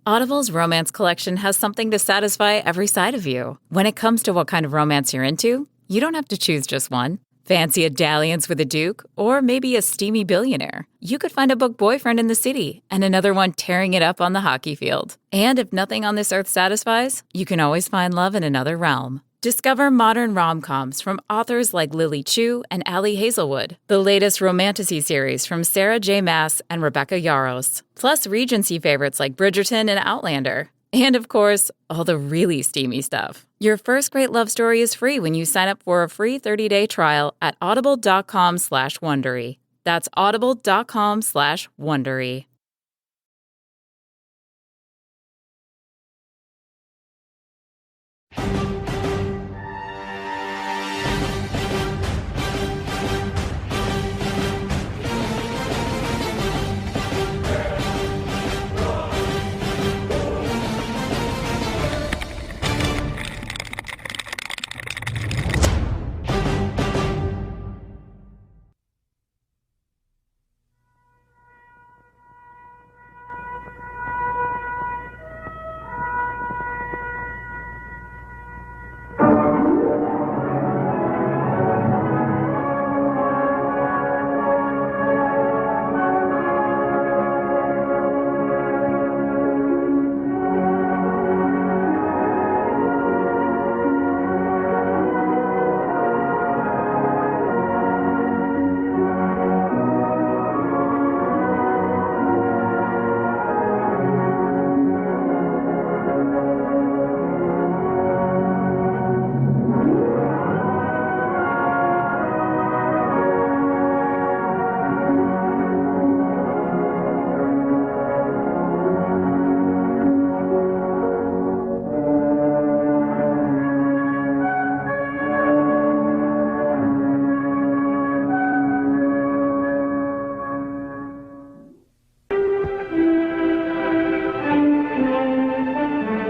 Audible's romance collection has something to satisfy every side of you. When it comes to what kind of romance you're into, you don't have to choose just one. Fancy a dalliance with a duke, or maybe a steamy billionaire? You could find a book boyfriend in the city and another one tearing it up on the hockey field. And if nothing on this earth satisfies, you can always find love in another realm. Discover modern rom-coms from authors like Lily Chu and Ali Hazelwood, the latest romantasy series from Sarah J. Maas and Rebecca Yarros, plus Regency favorites like Bridgerton and Outlander. And of course, all the really steamy stuff. Your first great love story is free when you sign up for a free 30-day trial at audible.com/Wondery. That's audible.com/Wondery.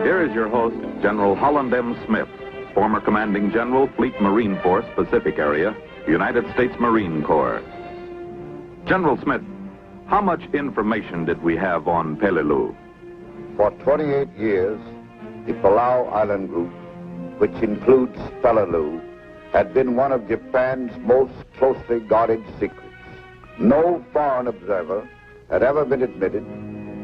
Here is your host, General Holland M. Smith, former Commanding General, Fleet Marine Force, Pacific Area, United States Marine Corps. General Smith, how much information did we have on Pelelieu? For 28 years, the Palau Island Group, which includes Pelelieu, had been one of Japan's most closely guarded secrets. No foreign observer had ever been admitted,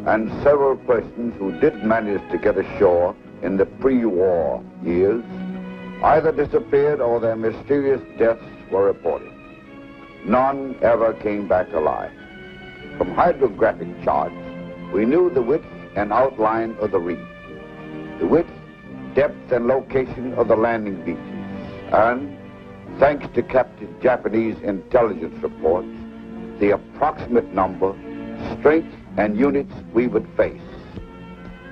and several persons who did manage to get ashore in the pre-war years either disappeared or their mysterious deaths were reported. None ever came back alive. From hydrographic charts, we knew the width and outline of the reef, the width, depth, and location of the landing beaches, and, thanks to captured Japanese intelligence reports, the approximate number, strength, and units we would face.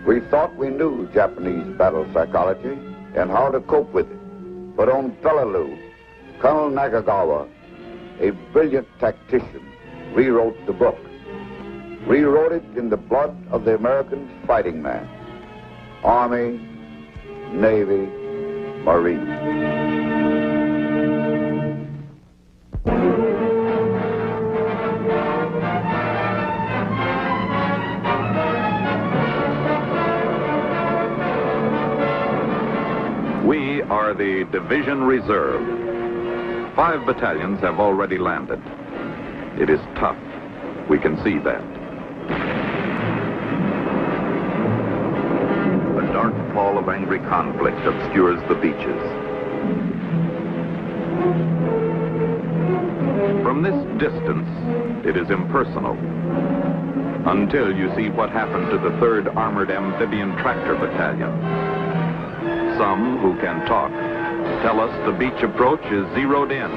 We thought we knew Japanese battle psychology and how to cope with it. But on Pelelieu, Colonel Nakagawa, a brilliant tactician, rewrote the book. Rewrote it in the blood of the American fighting man. Army, Navy, Marine. We are the Division Reserve. 5 battalions have already landed. It is tough. We can see that. A dark pall of angry conflict obscures the beaches. From this distance, it is impersonal. Until you see what happened to the 3rd Armored Amphibian Tractor Battalion. Some who can talk tell us the beach approach is zeroed in,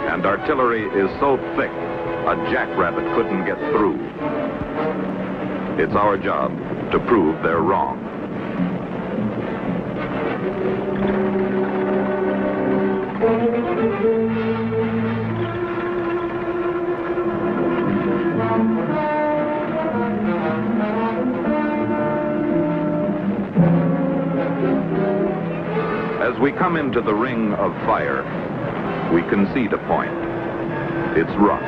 and artillery is so thick a jackrabbit couldn't get through. It's our job to prove they're wrong. As we come into the ring of fire, we concede a point. It's rough.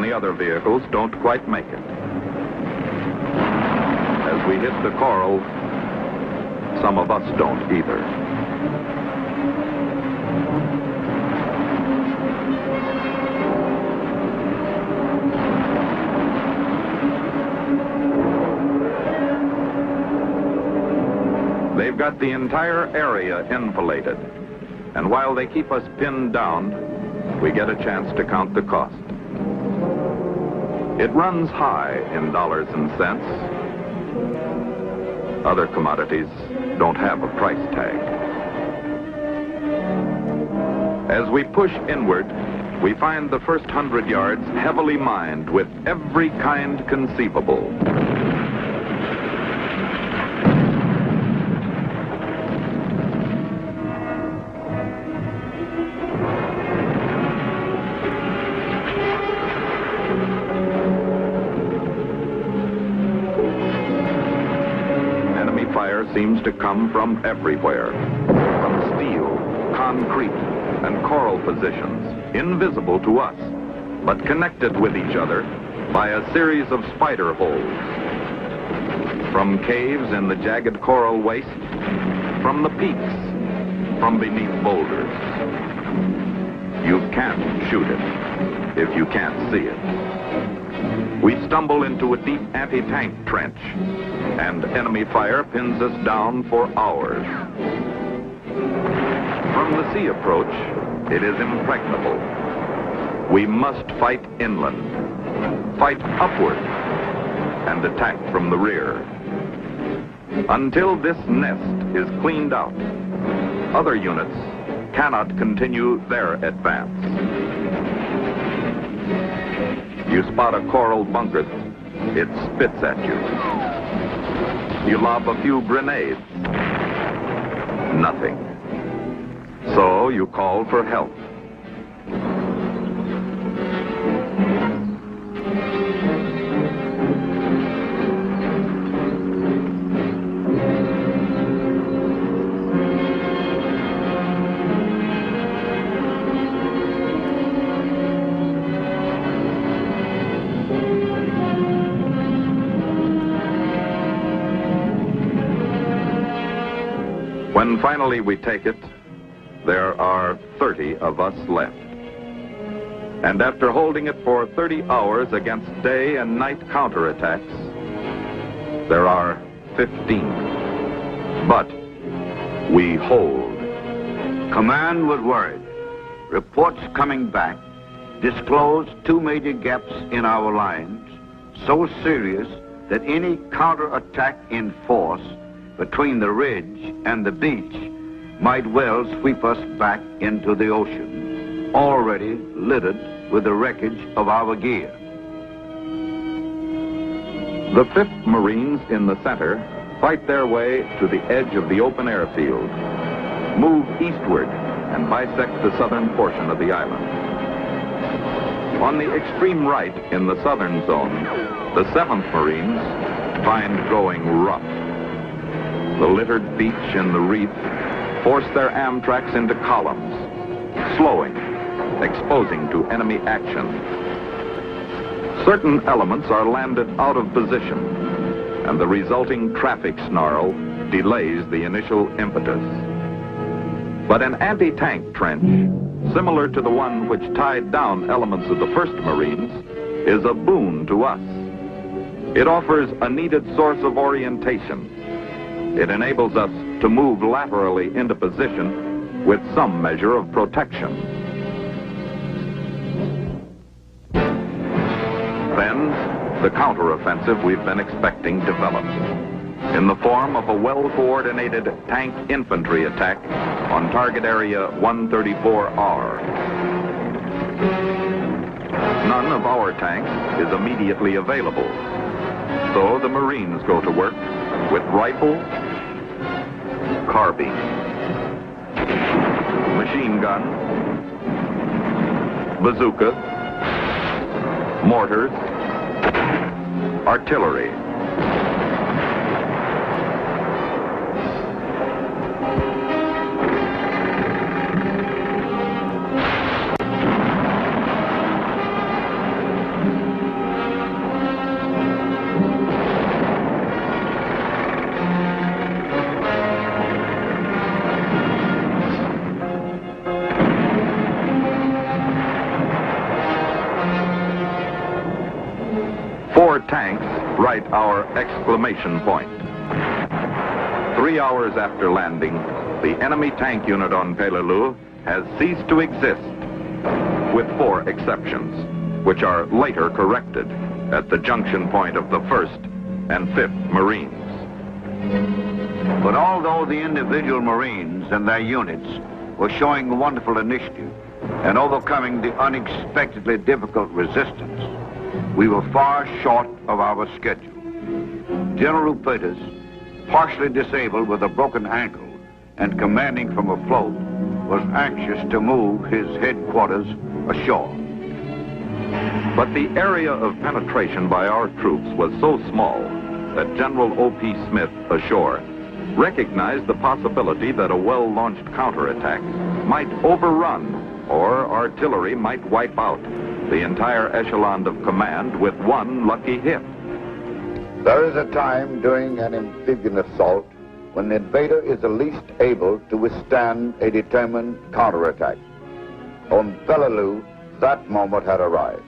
the other vehicles don't quite make it. As we hit the coral, some of us don't either. They've got the entire area enfiladed, and while they keep us pinned down, we get a chance to count the cost. It runs high in dollars and cents. Other commodities don't have a price tag. As we push inward, we find the first 100 yards heavily mined with every kind conceivable. Seems to come from everywhere, from steel, concrete, and coral positions, invisible to us, but connected with each other by a series of spider holes. From caves in the jagged coral waste, from the peaks, from beneath boulders. You can't shoot it if you can't see it. We stumble into a deep anti-tank trench, and enemy fire pins us down for hours. From the sea approach, it is impregnable. We must fight inland, fight upward, and attack from the rear. Until this nest is cleaned out, other units cannot continue their advance. You spot a coral bunker, it spits at you. You lob a few grenades. Nothing. So you call for help. When finally we take it, there are 30 of us left. And after holding it for 30 hours against day and night counterattacks, there are 15. But we hold. Command was worried. Reports coming back disclosed two major gaps in our lines, so serious that any counterattack in force between the ridge and the beach might well sweep us back into the ocean, already littered with the wreckage of our gear. The 5th Marines in the center fight their way to the edge of the open airfield, move eastward, and bisect the southern portion of the island. On the extreme right in the southern zone, the 7th Marines find going rough. The littered beach and the reef force their Amtraks into columns, slowing, exposing to enemy action. Certain elements are landed out of position, and the resulting traffic snarl delays the initial impetus. But an anti-tank trench, similar to the one which tied down elements of the 1st Marines, is a boon to us. It offers a needed source of orientation. It enables us to move laterally into position with some measure of protection. Then, the counteroffensive we've been expecting develops in the form of a well-coordinated tank infantry attack on target area 134R. None of our tanks is immediately available, so the Marines go to work with rifle, carbine, machine gun, bazooka, mortars, artillery. tanks right our exclamation point. 3 hours after landing, the enemy tank unit on Pelelieu has ceased to exist, with 4 exceptions, which are later corrected at the junction point of the 1st and 5th Marines. But although the individual Marines and their units were showing wonderful initiative and overcoming the unexpectedly difficult resistance, we were far short of our schedule. General Peters, partially disabled with a broken ankle and commanding from afloat, was anxious to move his headquarters ashore. But the area of penetration by our troops was so small that General O.P. Smith ashore recognized the possibility that a well-launched counterattack might overrun or artillery might wipe out the entire echelon of command with one lucky hit. There is a time during an amphibian assault when the invader is the least able to withstand a determined counterattack. On Pelelieu, that moment had arrived.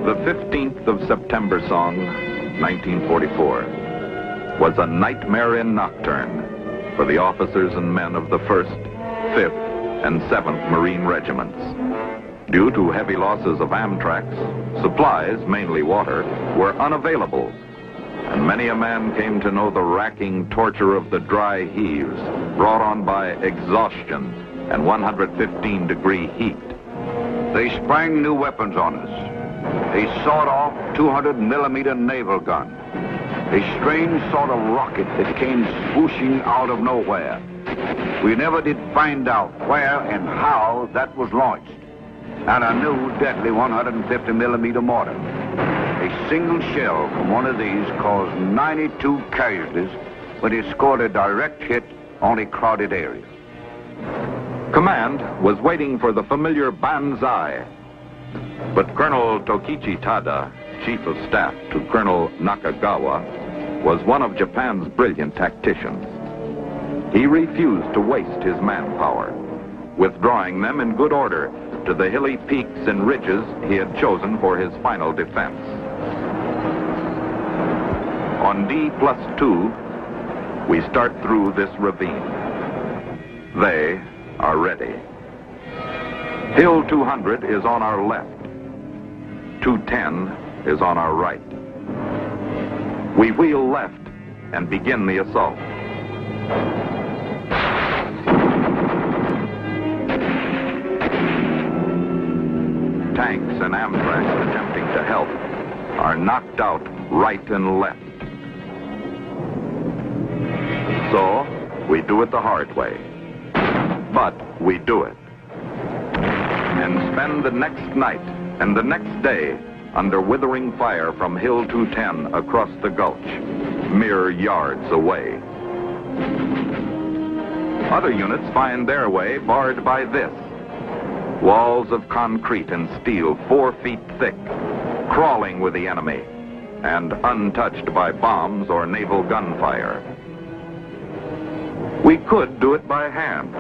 The 15th of September song, 1944, was a nightmare in Nocturne for the officers and men of the 1st, 5th, and 7th Marine Regiments. Due to heavy losses of Amtracs, supplies, mainly water, were unavailable, and many a man came to know the racking torture of the dry heaves brought on by exhaustion and 115-degree heat. They sprang new weapons on us. A sawed-off 200-millimeter naval gun. A strange sort of rocket that came swooshing out of nowhere. We never did find out where and how that was launched. And a new deadly 150-millimeter mortar. A single shell from one of these caused 92 casualties, but it scored a direct hit on a crowded area. Command was waiting for the familiar banzai. But Colonel Tokichi Tada, Chief of Staff to Colonel Nakagawa, was one of Japan's brilliant tacticians. He refused to waste his manpower, withdrawing them in good order to the hilly peaks and ridges he had chosen for his final defense. On D+2, we start through this ravine. They are ready. Hill 200 is on our left. 210 is on our right. We wheel left and begin the assault. Tanks and Amtracs attempting to help are knocked out right and left. So, we do it the hard way. But we do it. And spend the next night and the next day under withering fire from Hill 210 across the gulch, mere yards away. Other units find their way barred by this. Walls of concrete and steel 4 feet thick, crawling with the enemy, and untouched by bombs or naval gunfire. We could do it by hand,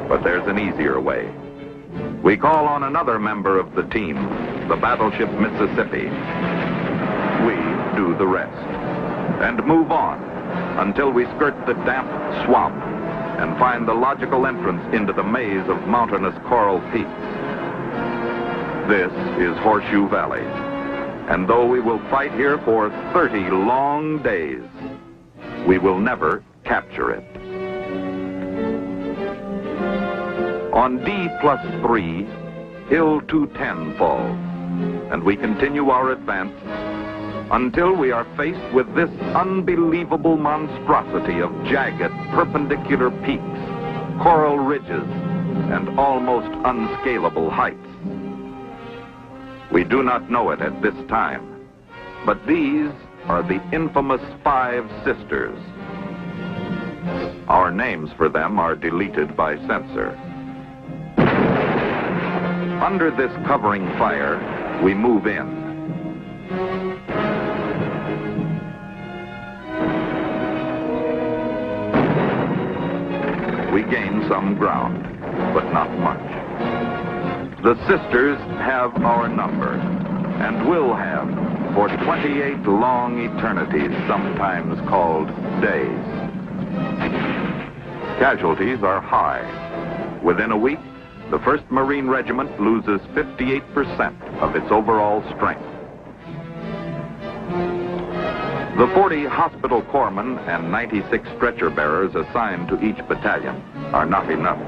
but there's an easier way. We call on another member of the team, the battleship Mississippi. We do the rest, and move on until we skirt the damp swamp and find the logical entrance into the maze of mountainous coral peaks. This is Horseshoe Valley, and though we will fight here for 30 long days, we will never capture it. On D+3, Hill 210 falls, and we continue our advance until we are faced with this unbelievable monstrosity of jagged, perpendicular peaks, coral ridges, and almost unscalable heights. We do not know it at this time, but these are the infamous 5 Sisters. Our names for them are deleted by censor. Under this covering fire, we move in. We gain some ground, but not much. The sisters have our number, and will have for 28 long eternities, sometimes called days. Casualties are high. Within a week, the 1st Marine Regiment loses 58% of its overall strength. The 40 hospital corpsmen and 96 stretcher bearers assigned to each battalion are not enough.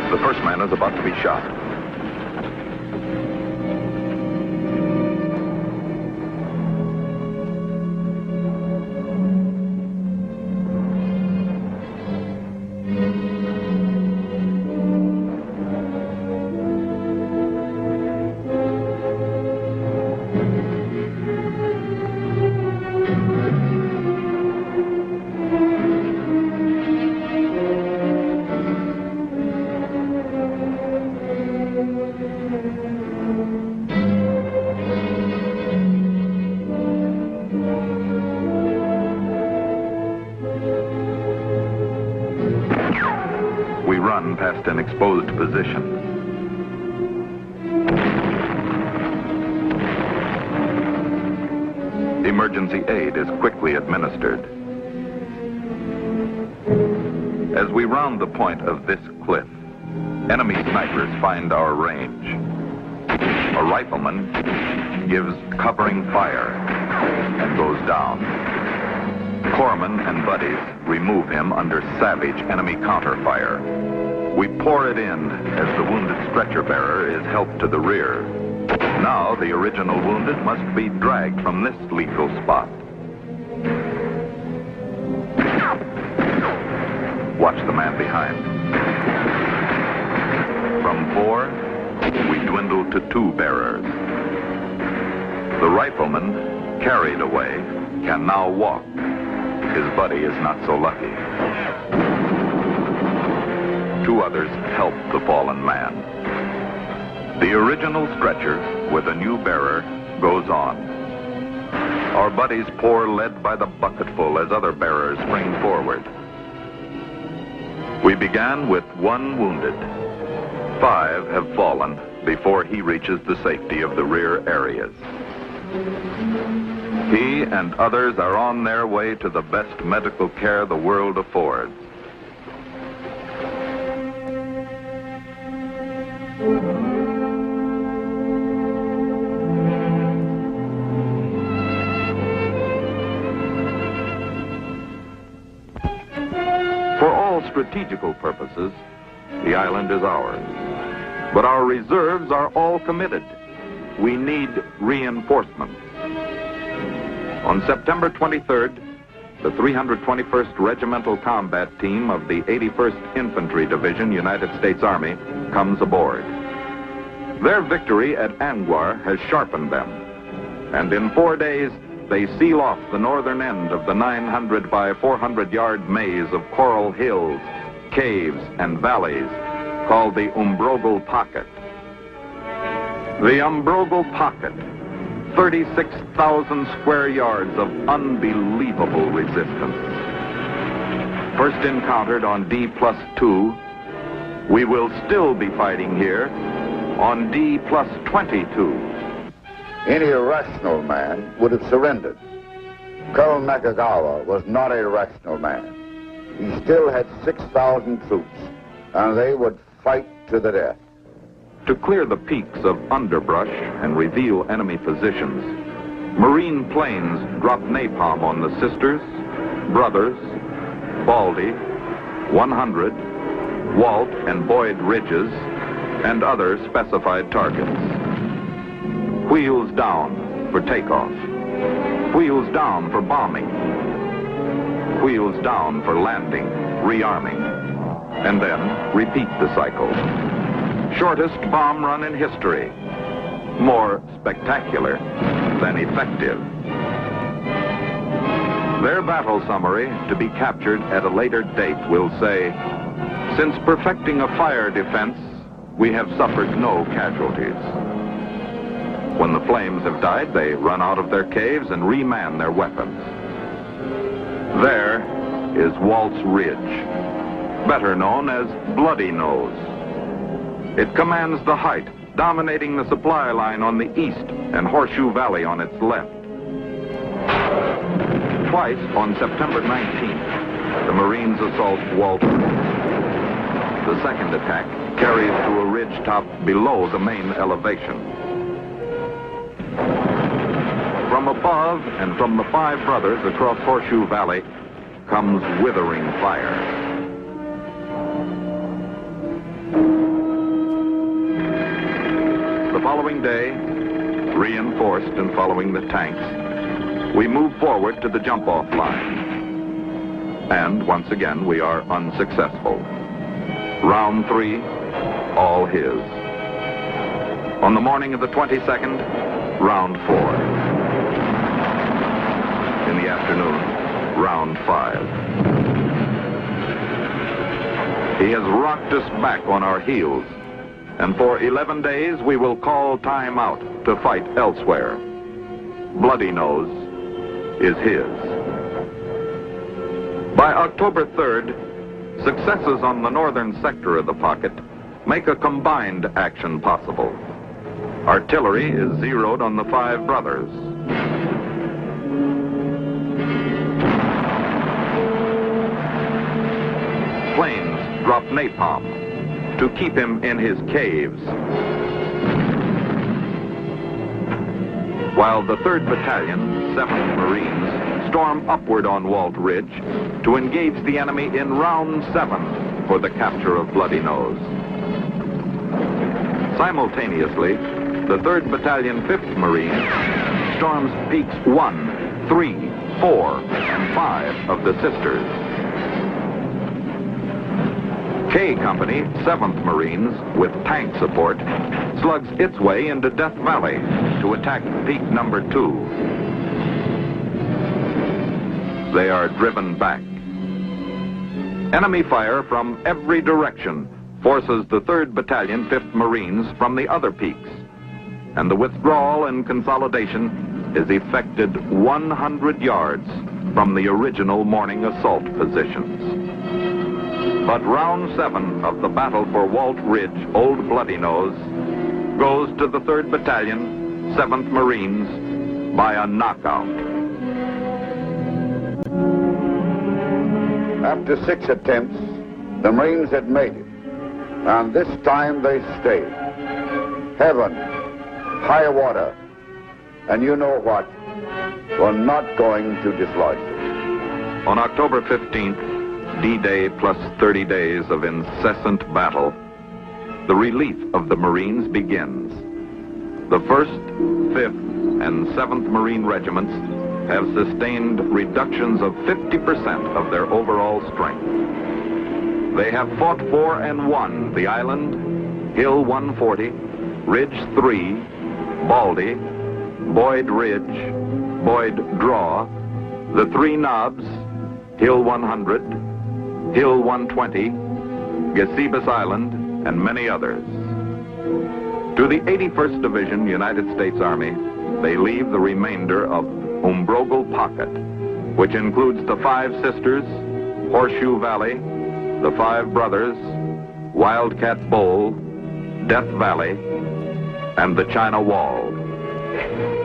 The first man is about to be shot. We run past an exposed position. Emergency aid is quickly administered. As we round the point of this cliff, enemy snipers find our range. A rifleman gives covering fire and goes down. Corpsmen and buddies remove him under savage enemy counterfire. We pour it in as the wounded stretcher bearer is helped to the rear. Now the original wounded must be dragged from this lethal spot. Watch the man behind. From 4, we dwindle to 2 bearers. The rifleman, carried away, can now walk. His buddy is not so lucky. 2 others help the fallen man. The original stretcher, with a new bearer, goes on. Our buddies pour lead by the bucketful as other bearers spring forward. We began with 1 wounded. 5 have fallen before he reaches the safety of the rear areas. He and others are on their way to the best medical care the world affords. For all strategical purposes, the island is ours. But our reserves are all committed. We need reinforcements. On September 23rd, the 321st Regimental Combat Team of the 81st Infantry Division, United States Army, comes aboard. Their victory at Anguar has sharpened them, and in 4 days, they seal off the northern end of the 900 by 400-yard maze of coral hills, caves, and valleys called the Umbrogal Pocket. The Umbrogal Pocket, 36,000 square yards of unbelievable resistance. First encountered on D+2, we will still be fighting here on D+22. Any rational man would have surrendered. Colonel Nakagawa was not a rational man. He still had 6,000 troops, and they would fight to the death. To clear the peaks of underbrush and reveal enemy positions, Marine planes dropped napalm on the Sisters, Brothers, Baldy, 100, Walt and Boyd Ridges, and other specified targets. Wheels down for takeoff. Wheels down for bombing. Wheels down for landing, rearming. And then repeat the cycle. Shortest bomb run in history. More spectacular than effective. battle summary, to be captured at a later date, will say, "Since perfecting a fire defense, we have suffered no casualties." When the flames have died, they run out of their caves and reman their weapons. There is Walt's Ridge, better known as Bloody Nose. It commands the height, dominating the supply line on the east and Horseshoe Valley on its left. Twice on September 19th, the Marines assault Walt Ridge. The second attack carries to a ridge top below the main elevation. From above and from the Five Brothers across Horseshoe Valley comes withering fire. The following day, reinforced and following the tanks, we move forward to the jump-off line. And once again, we are unsuccessful. Round 3, all his. On the morning of the 22nd, round 4. In the afternoon, round 5. He has rocked us back on our heels, and for 11 days we will call time out to fight elsewhere. Bloody Nose is his. By October 3rd, successes on the northern sector of the pocket make a combined action possible. Artillery is zeroed on the Five Brothers. Planes drop napalm to keep him in his caves. While the 3rd Battalion, 7th Marines, storm upward on Walt Ridge to engage the enemy in round 7 for the capture of Bloody Nose. Simultaneously, the 3rd Battalion, 5th Marines, storms peaks 1, 3, 4, and 5 of the Sisters. K Company, 7th Marines, with tank support, slugs its way into Death Valley to attack peak number 2. They are driven back. Enemy fire from every direction forces the 3rd Battalion, 5th Marines from the other peaks, and the withdrawal and consolidation is effected 100 yards from the original morning assault positions. But round 7 of the battle for Walt Ridge, Old Bloody Nose, goes to the 3rd Battalion, 7th Marines by a knockout. After 6 attempts, the Marines had made it, and this time they stayed. Heaven, high water, and you know what, we're not going to dislodge them. On October 15th, D-Day plus 30 days of incessant battle, the relief of the Marines begins. The 1st, 5th, and 7th Marine regiments have sustained reductions of 50% of their overall strength. They have fought for and won the Island, Hill 140, Ridge 3, Baldy, Boyd Ridge, Boyd Draw, the 3 Knobs, Hill 100, Hill 120, Gustavus Island, and many others. To the 81st Division, United States Army, they leave the remainder of Umbrogle Pocket, which includes the 5 Sisters, Horseshoe Valley, the 5 Brothers, Wildcat Bowl, Death Valley, and the China Wall.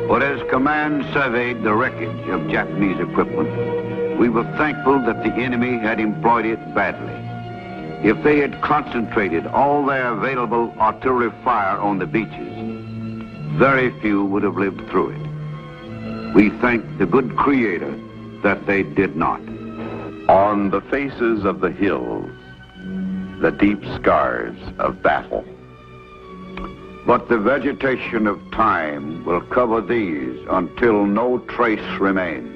But as command surveyed the wreckage of Japanese equipment, we were thankful that the enemy had employed it badly. If they had concentrated all their available artillery fire on the beaches, very few would have lived through it. We thank the good Creator that they did not. On the faces of the hills, the deep scars of battle. But the vegetation of time will cover these until no trace remains.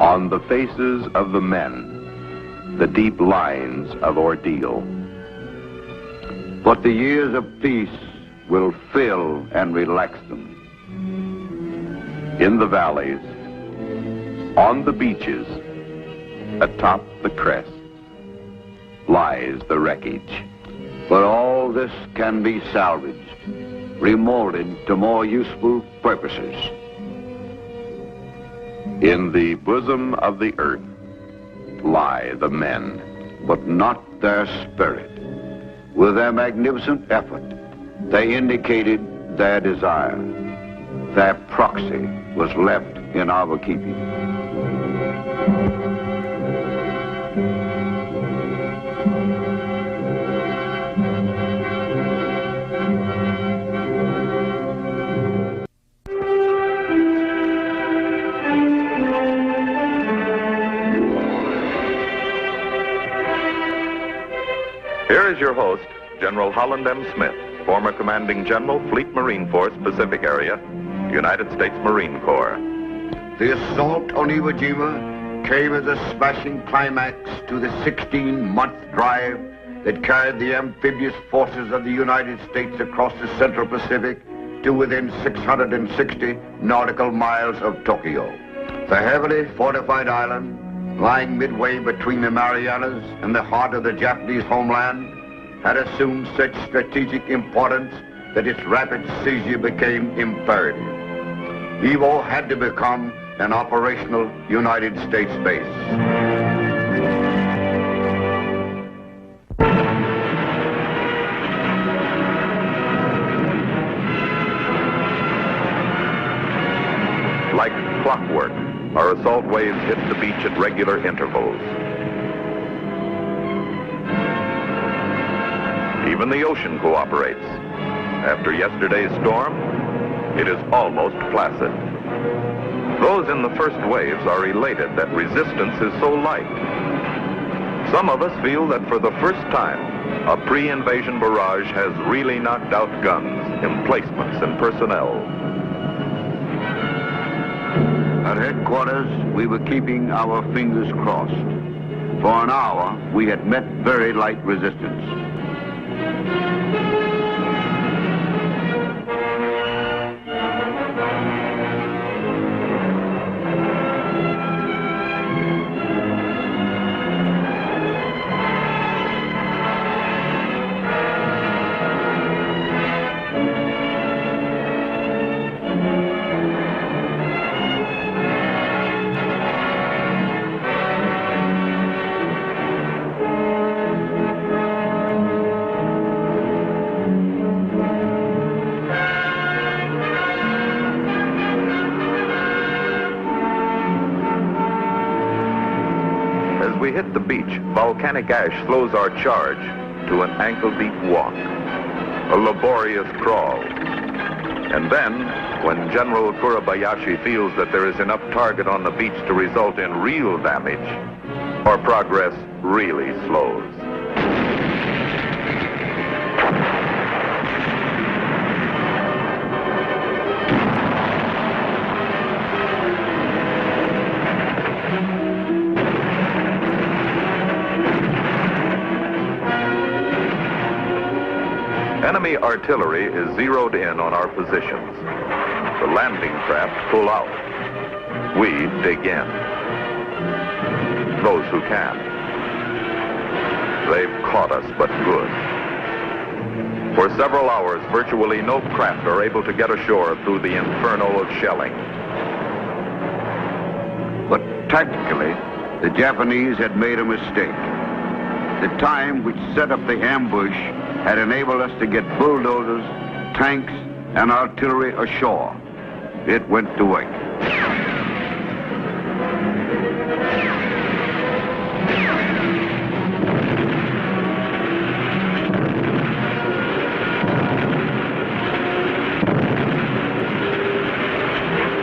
On the faces of the men, the deep lines of ordeal. But the years of peace will fill and relax them. In the valleys, On the beaches, atop the crest, lies the wreckage. But all this can be salvaged, remolded to more useful purposes. In the bosom of the earth lie the men, but not their spirit. With their magnificent effort, they indicated their desire. Their proxy was left in our keeping. Here is your host, General Holland M. Smith, former Commanding General, Fleet Marine Force, Pacific Area, United States Marine Corps. The assault on Iwo Jima came as a smashing climax to the 16-month drive that carried the amphibious forces of the United States across the Central Pacific to within 660 nautical miles of Tokyo. The heavily fortified island, lying midway between the Marianas and the heart of the Japanese homeland, had assumed such strategic importance that its rapid seizure became imperative. Iwo had to become an operational United States base. Like clockwork, our assault waves hit the beach at regular intervals. Even the ocean cooperates. After yesterday's storm, it is almost placid. Those in the first waves are elated that resistance is so light. Some of us feel that for the first time, a pre-invasion barrage has really knocked out guns, emplacements, and personnel. At headquarters, we were keeping our fingers crossed. For an hour, we had met very light resistance. As we hit the beach, volcanic ash slows our charge to an ankle-deep walk, a laborious crawl. And then, when General Kurabayashi feels that there is enough target on the beach to result in real damage, our progress really slows. Enemy artillery is zeroed in on our positions. The landing craft pull out. We dig in. Those who can. They've caught us, but good. For several hours, virtually no craft are able to get ashore through the inferno of shelling. But tactically, the Japanese had made a mistake. The time which set up the ambush had enabled us to get bulldozers, tanks, and artillery ashore. It went to work.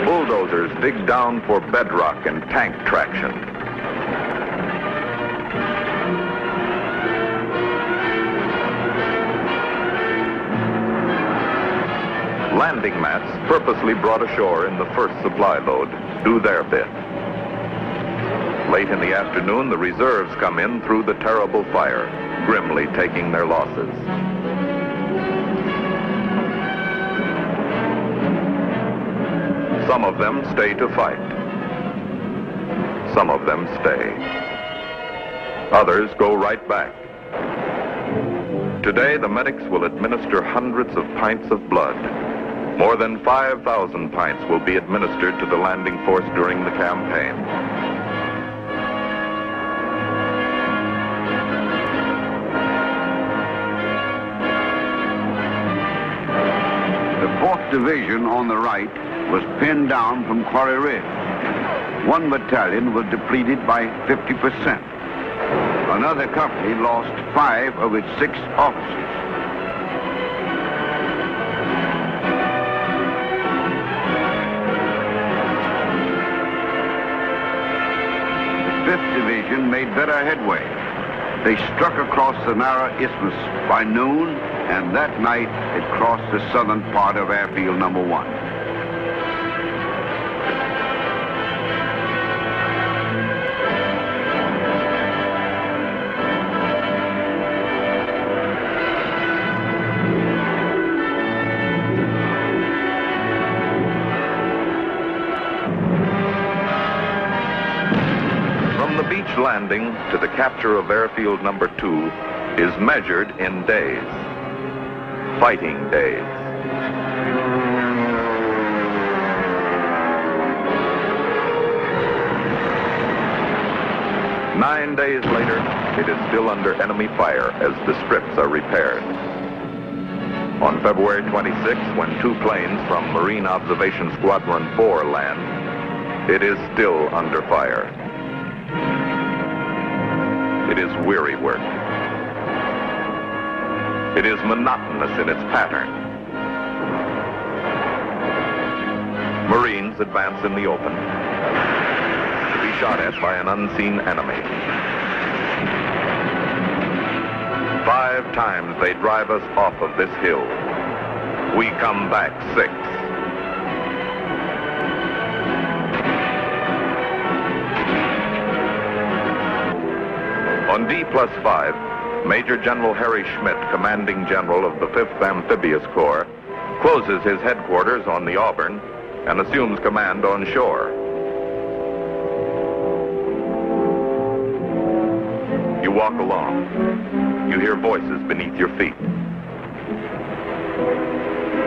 Bulldozers dig down for bedrock and tank traction. Landing mats, purposely brought ashore in the first supply load, do their bit. Late in the afternoon, the reserves come in through the terrible fire, grimly taking their losses. Some of them stay to fight. Some of them stay. Others go right back. Today, the medics will administer hundreds of pints of blood. More than 5,000 pints will be administered to the landing force during the campaign. The 4th Division on the right was pinned down from Quarry Ridge. One battalion was depleted by 50%. Another company lost 5 of its 6 officers. The 5th Division made better headway. They struck across the narrow isthmus by noon, and that night it crossed the southern part of Airfield No. 1. Landing to the capture of Airfield No. 2 is measured in days. Fighting days. Nine days later, it is still under enemy fire as the strips are repaired. On February 26, when 2 planes from Marine Observation Squadron 4 land, it is still under fire. It is weary work. It is monotonous in its pattern. Marines advance in the open to be shot at by an unseen enemy. 5 times they drive us off of this hill. We come back 6. On D+5, Major General Harry Schmidt, commanding general of the 5th Amphibious Corps, closes his headquarters on the Auburn and assumes command on shore. You walk along. You hear voices beneath your feet.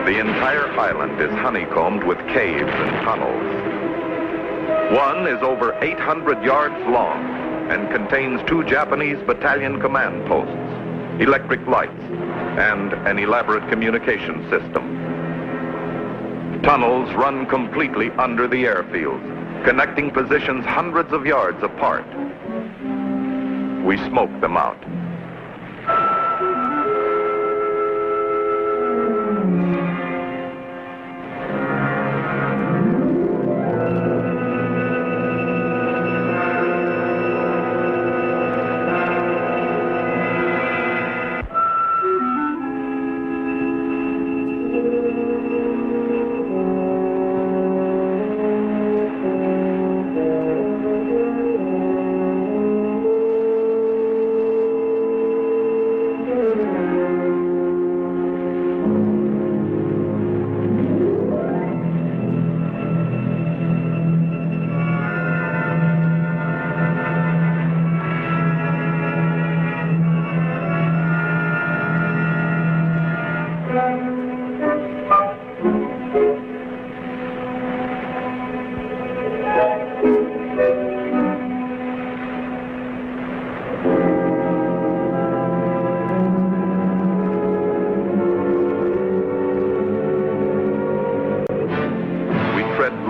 The entire island is honeycombed with caves and tunnels. One is over 800 yards long and contains 2 Japanese battalion command posts, electric lights, and an elaborate communication system. Tunnels run completely under the airfield, connecting positions hundreds of yards apart. We smoke them out.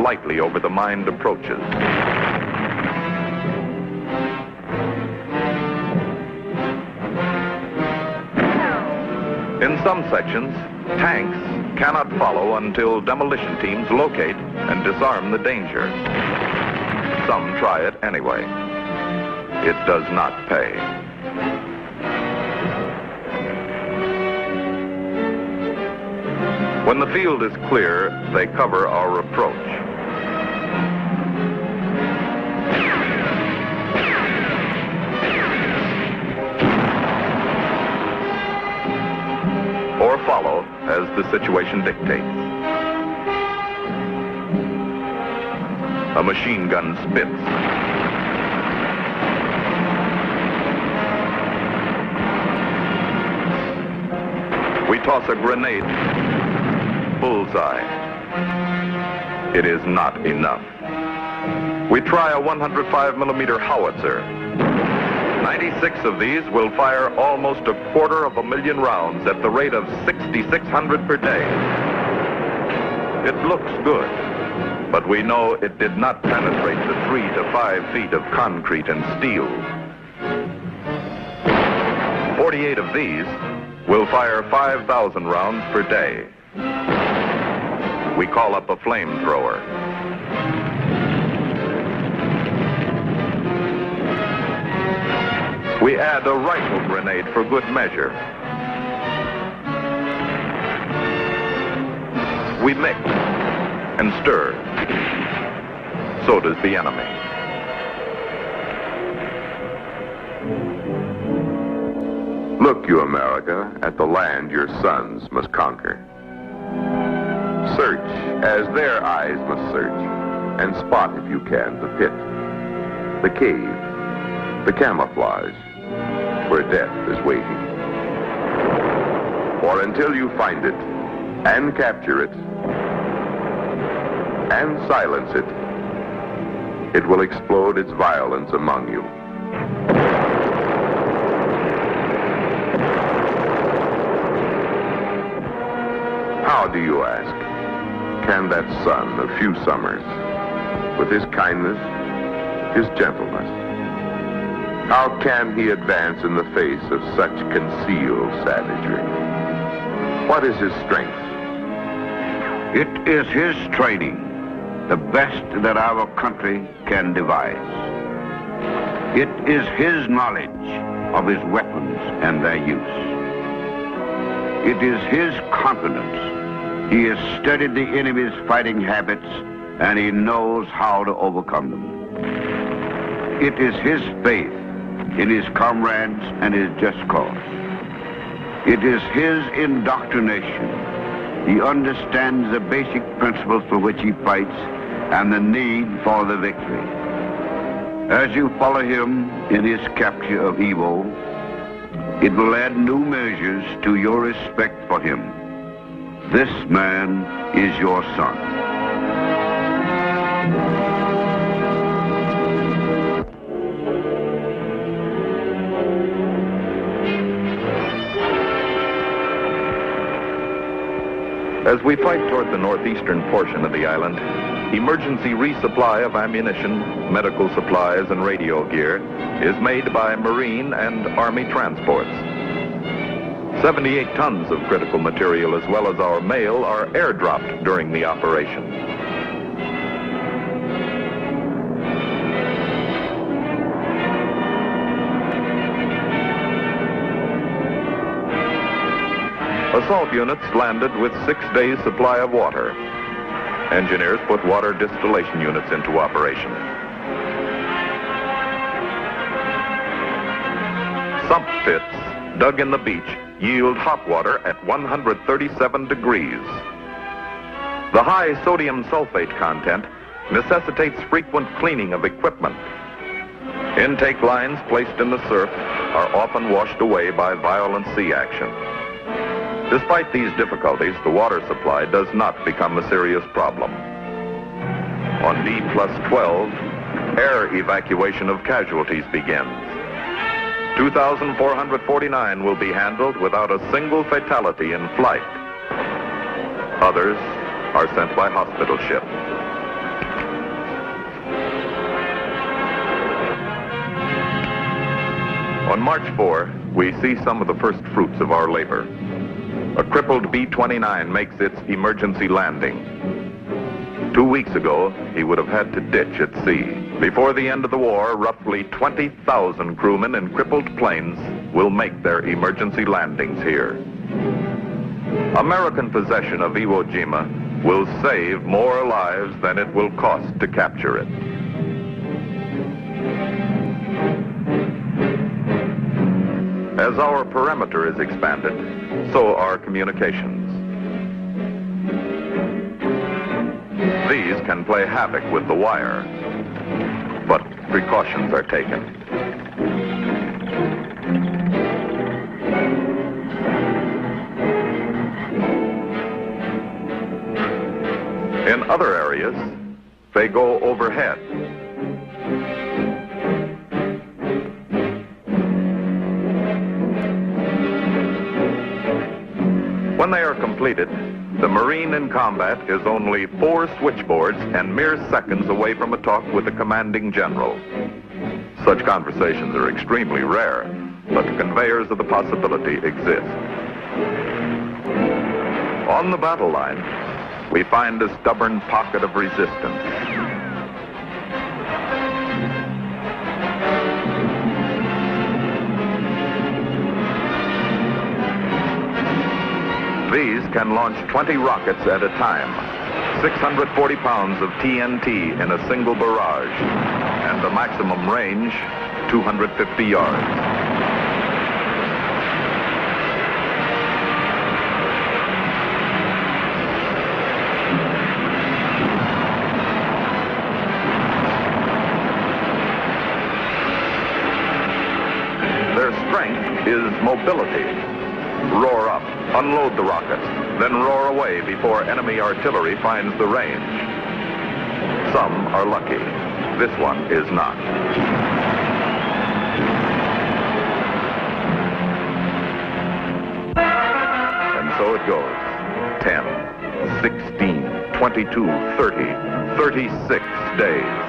Lightly over the mined approaches. In some sections, tanks cannot follow until demolition teams locate and disarm the danger. Some try it anyway. It does not pay. When the field is clear, they cover our approach. Or follow as the situation dictates. A machine gun spits. We toss a grenade. Bullseye. It is not enough. We try a 105mm howitzer. 96 of these will fire almost 250,000 rounds at the rate of 6,600 per day. It looks good, but we know it did not penetrate the 3 to 5 feet of concrete and steel. 48 of these will fire 5,000 rounds per day. We call up a flamethrower. We add a rifle grenade for good measure. We mix and stir. So does the enemy. Look, you America, at the land your sons must conquer. Search as their eyes must search, and spot, if you can, the pit, the cave, the camouflage, where death is waiting. For until you find it, and capture it, and silence it, it will explode its violence among you. How, do you ask, can that son of few summers, with his kindness, his gentleness, how can he advance in the face of such concealed savagery? What is his strength? It is his training, the best that our country can devise. It is his knowledge of his weapons and their use. It is his confidence. He has studied the enemy's fighting habits, and he knows how to overcome them. It is his faith in his comrades and his just cause. It is his indoctrination. He understands the basic principles for which he fights and the need for the victory. As you follow him in his capture of Iwo, it will add new measures to your respect for him. This man is your son. As we fight toward the northeastern portion of the island, emergency resupply of ammunition, medical supplies, and radio gear is made by Marine and Army transports. 78 tons of critical material as well as our mail are airdropped during the operation. Assault units landed with 6 days' supply of water. Engineers put water distillation units into operation. Sump pits dug in the beach yield hot water at 137 degrees. The high sodium sulfate content necessitates frequent cleaning of equipment. Intake lines placed in the surf are often washed away by violent sea action. Despite these difficulties, the water supply does not become a serious problem. On D+12, air evacuation of casualties begins. 2,449 will be handled without a single fatality in flight. Others are sent by hospital ship. On March 4, we see some of the first fruits of our labor. A crippled B-29 makes its emergency landing. 2 weeks ago, he would have had to ditch at sea. Before the end of the war, roughly 20,000 crewmen in crippled planes will make their emergency landings here. American possession of Iwo Jima will save more lives than it will cost to capture it. As our perimeter is expanded, so are communications. These can play havoc with the wire, but precautions are taken. In other areas, they go overhead. When they are completed, the Marine in combat is only 4 switchboards and mere seconds away from a talk with the commanding general. Such conversations are extremely rare, but conveyors of the possibility exist. On the battle line, we find a stubborn pocket of resistance. These can launch 20 rockets at a time, 640 pounds of TNT in a single barrage, and the maximum range, 250 yards. Their strength is mobility. Roar up, unload the rockets, then roar away before enemy artillery finds the range. Some are lucky. This one is not. And so it goes. 10, 16, 22, 30, 36 days.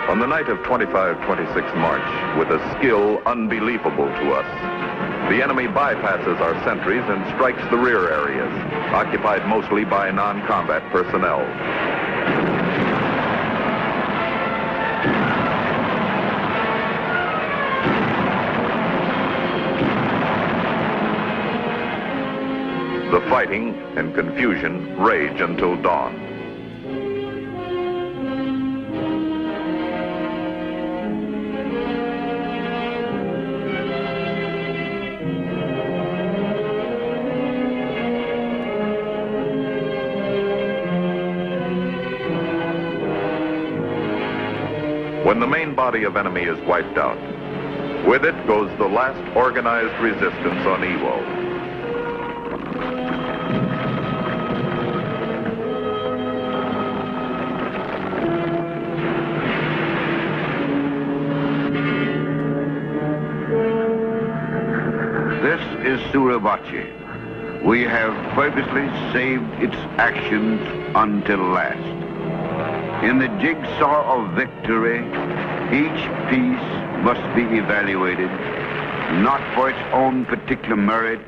On the night of 25-26 March, with a skill unbelievable to us, the enemy bypasses our sentries and strikes the rear areas, occupied mostly by non-combat personnel. The fighting and confusion rage until dawn. When the main body of enemy is wiped out, with it goes the last organized resistance on Iwo. This is Suribachi. We have purposely saved its actions until last. In the jigsaw of victory, each piece must be evaluated, not for its own particular merit,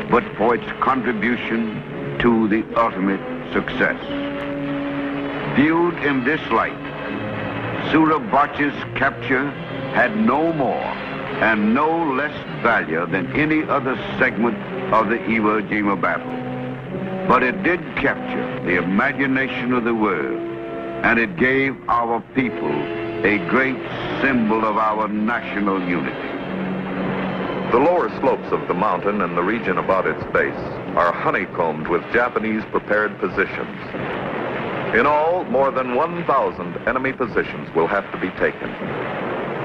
but for its contribution to the ultimate success. Viewed in this light, Suribachi's capture had no more and no less value than any other segment of the Iwo Jima battle. But it did capture the imagination of the world, and it gave our people a great symbol of our national unity. The lower slopes of the mountain and the region about its base are honeycombed with Japanese prepared positions. In all, more than 1,000 enemy positions will have to be taken.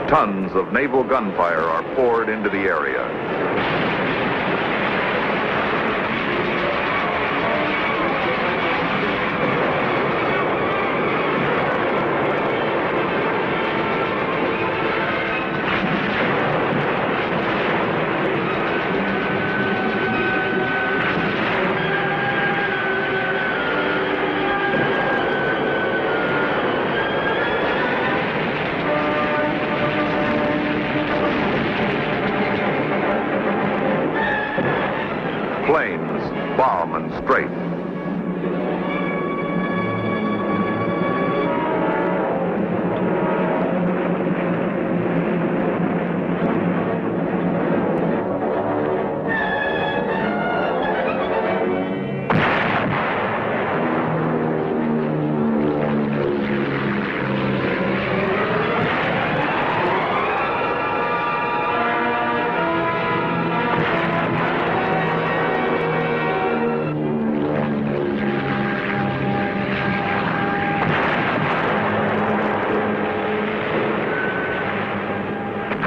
Tons of naval gunfire are poured into the area.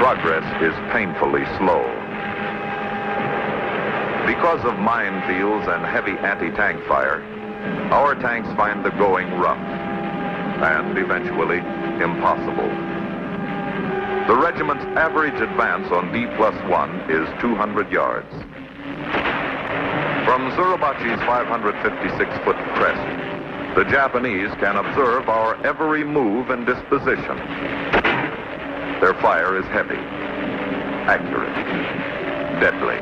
progress is painfully slow. Because of minefields and heavy anti-tank fire, our tanks find the going rough and eventually impossible. The regiment's average advance on D+1 is 200 yards. From Suribachi's 556-foot crest, the Japanese can observe our every move and disposition. Their fire is heavy, accurate, deadly.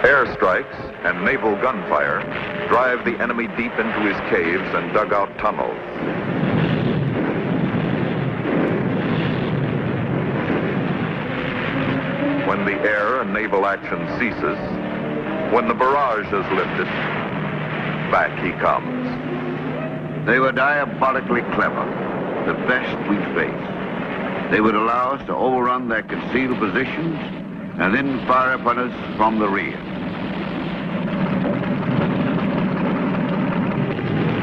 Airstrikes and naval gunfire drive the enemy deep into his caves and dugout tunnels. When the air and naval action ceases, when the barrage is lifted, back he comes. They were diabolically clever, the best we'd faced. They would allow us to overrun their concealed positions and then fire upon us from the rear.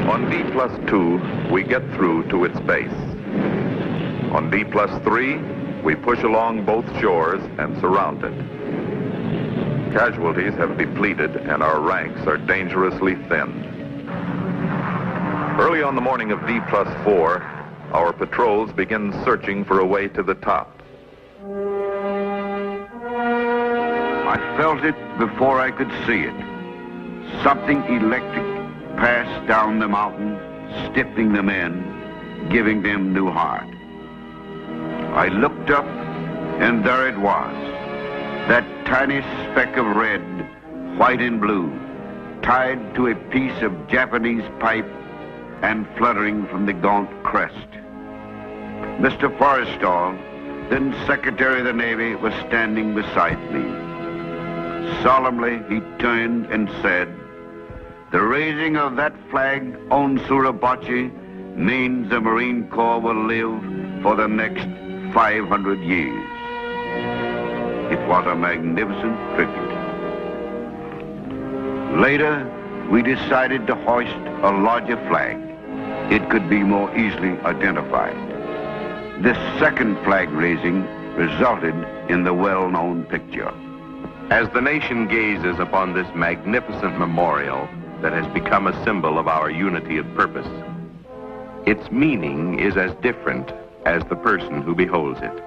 On D+2, we get through to its base. On D+3, we push along both shores and surround it. Casualties have depleted and our ranks are dangerously thinned. Early on the morning of D+4, our patrols begin searching for a way to the top. I felt it before I could see it. Something electric passed down the mountain, stiffening the men, giving them new heart. I looked up, and there it was, that tiny speck of red, white and blue, tied to a piece of Japanese pipe and fluttering from the gaunt crest. Mr. Forrestal, then Secretary of the Navy, was standing beside me. Solemnly, he turned and said, "The raising of that flag on Suribachi means the Marine Corps will live for the next 500 years. It was a magnificent tribute. Later, we decided to hoist a larger flag. It could be more easily identified. This second flag raising resulted in the well-known picture. As the nation gazes upon this magnificent memorial that has become a symbol of our unity of purpose, its meaning is as different as the person who beholds it.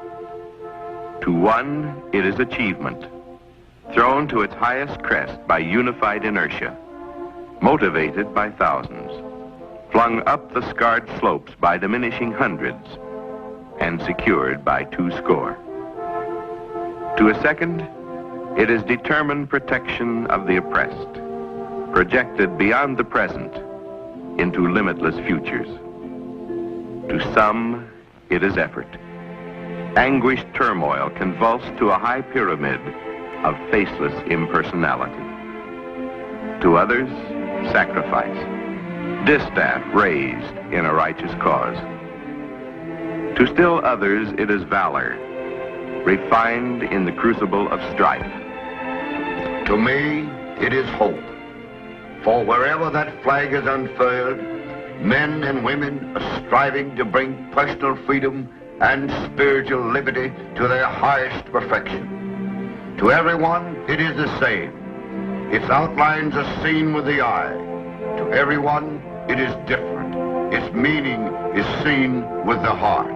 To one, it is achievement, thrown to its highest crest by unified inertia, motivated by thousands, flung up the scarred slopes by diminishing hundreds, and secured by 200. To a second, it is determined protection of the oppressed, projected beyond the present into limitless futures. To some, it is effort, anguished turmoil convulsed to a high pyramid of faceless impersonality. To others, sacrifice, distaff raised in a righteous cause. To still others, it is valor, refined in the crucible of strife. To me, it is hope. For wherever that flag is unfurled, men and women are striving to bring personal freedom and spiritual liberty to their highest perfection. To everyone, it is the same. Its outlines are seen with the eye. To everyone, it is different. Its meaning is seen with the heart.